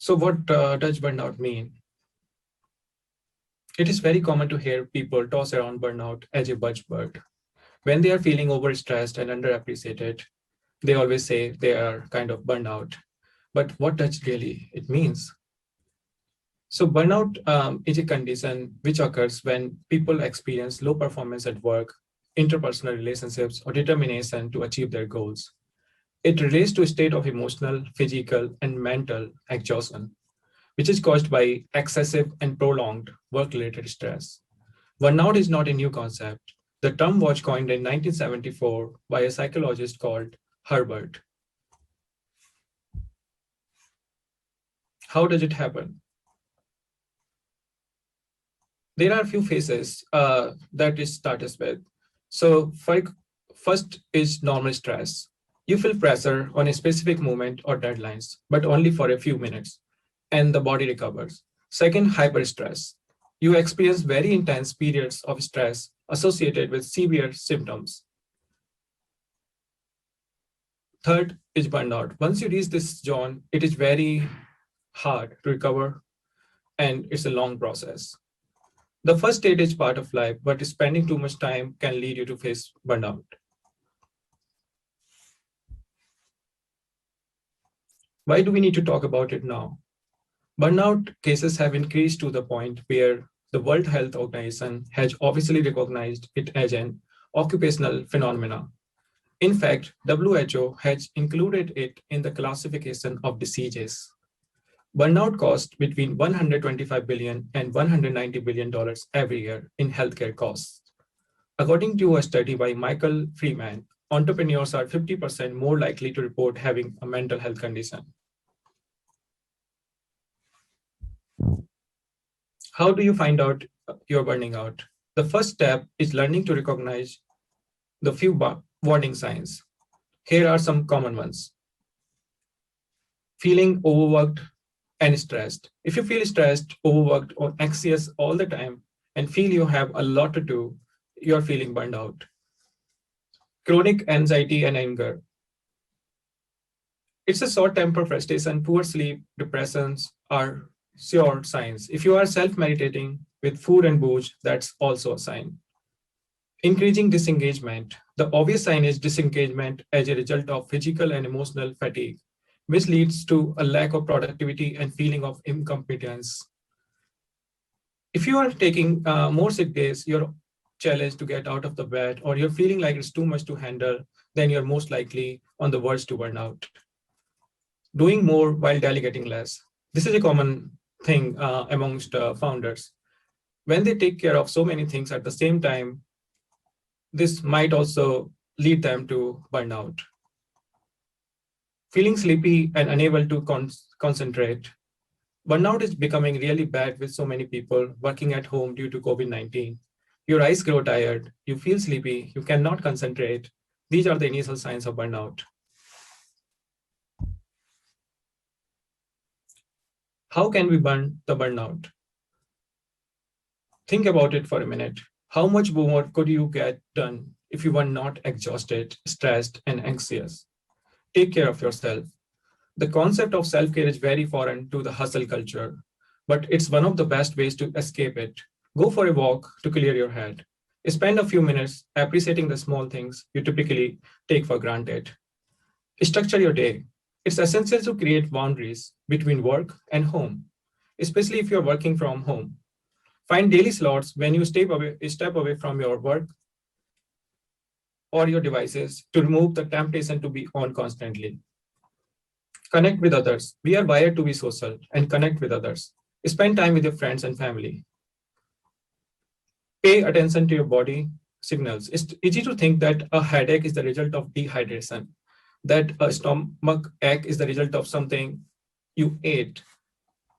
So what does burnout mean? It is very common to hear people toss around burnout as a buzzword. When they are feeling overstressed and underappreciated, they always say they are kind of burned out. But what does really it means? So burnout is a condition which occurs when people experience low performance at work, interpersonal relationships, or determination to achieve their goals. It relates to a state of emotional, physical, and mental exhaustion, which is caused by excessive and prolonged work-related stress. Burnout is not a new concept. The term was coined in 1974 by a psychologist called Herbert. How does it happen? There are a few phases that it starts with. So first is normal stress. You feel pressure on a specific moment or deadlines, but only for a few minutes, and the body recovers. Second, hyperstress. You experience very intense periods of stress associated with severe symptoms. Third is burnout. Once you reach this zone, it is very hard to recover, and it's a long process. The first stage is part of life, but spending too much time can lead you to face burnout. Why do we need to talk about it now? Burnout cases have increased to the point where the World Health Organization has officially recognized it as an occupational phenomenon. In fact, WHO has included it in the classification of diseases. Burnout costs between $125 billion and $190 billion every year in healthcare costs. According to a study by Michael Freeman, entrepreneurs are 50% more likely to report having a mental health condition. How do you find out you're burning out? The first step is learning to recognize the few warning signs. Here are some common ones. Feeling overworked and stressed. If you feel stressed, overworked, or anxious all the time and feel you have a lot to do, you're feeling burned out. Chronic anxiety and anger. It's a short temper, frustration, poor sleep, depressions are sure signs. If you are self-meditating with food and booze, that's also a sign. Increasing disengagement. The obvious sign is disengagement as a result of physical and emotional fatigue, which leads to a lack of productivity and feeling of incompetence. If you are taking more sick days, you're challenged to get out of the bed, or you're feeling like it's too much to handle, then you're most likely on the verge to burn out. Doing more while delegating less. This is a common thing amongst founders. When they take care of so many things at the same time, this might also lead them to burnout. Feeling sleepy and unable to concentrate. Burnout is becoming really bad with so many people working at home due to COVID-19. Your eyes grow tired, you feel sleepy, you cannot concentrate. These are the initial signs of burnout. How can we burn the burnout? Think about it for a minute. How much more could you get done if you were not exhausted, stressed, and anxious? Take care of yourself. The concept of self-care is very foreign to the hustle culture, but it's one of the best ways to escape it. Go for a walk to clear your head. Spend a few minutes appreciating the small things you typically take for granted. Structure your day. It's essential to create boundaries between work and home, especially if you're working from home. Find daily slots when you step away from your work or your devices to remove the temptation to be on constantly. Connect with others. We are wired to be social and connect with others. Spend time with your friends and family. Pay attention to your body signals. It's easy to think that a headache is the result of dehydration, that a stomach ache is the result of something you ate,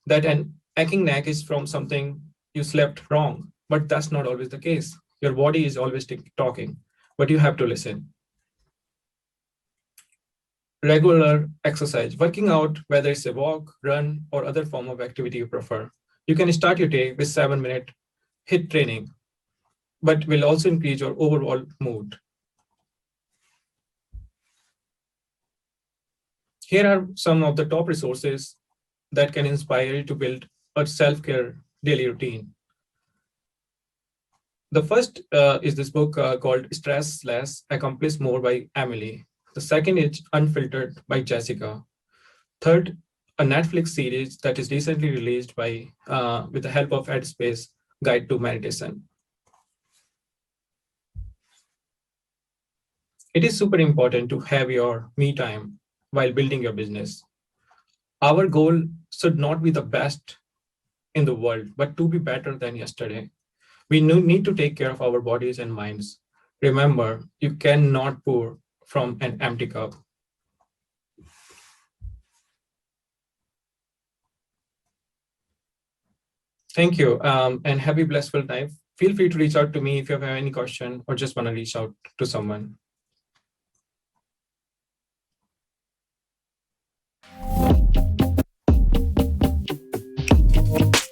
that an aching neck is from something you slept wrong, but that's not always the case. Your body is always talking, but you have to listen. Regular exercise, working out, whether it's a walk, run, or other form of activity you prefer. You can start your day with 7-minute HIIT training, but will also increase your overall mood. Here are some of the top resources that can inspire you to build a self-care daily routine. The first is this book called Stress Less, Accomplish More by Emily. The second is Unfiltered by Jessica. Third, a Netflix series that is recently released by with the help of Headspace Guide to Meditation. It is super important to have your me time while building your business. Our goal should not be the best in the world, but to be better than yesterday. We need to take care of our bodies and minds. Remember, you cannot pour from an empty cup. Thank you, and happy blissful time. Feel free to reach out to me if you have any question or just want to reach out to someone.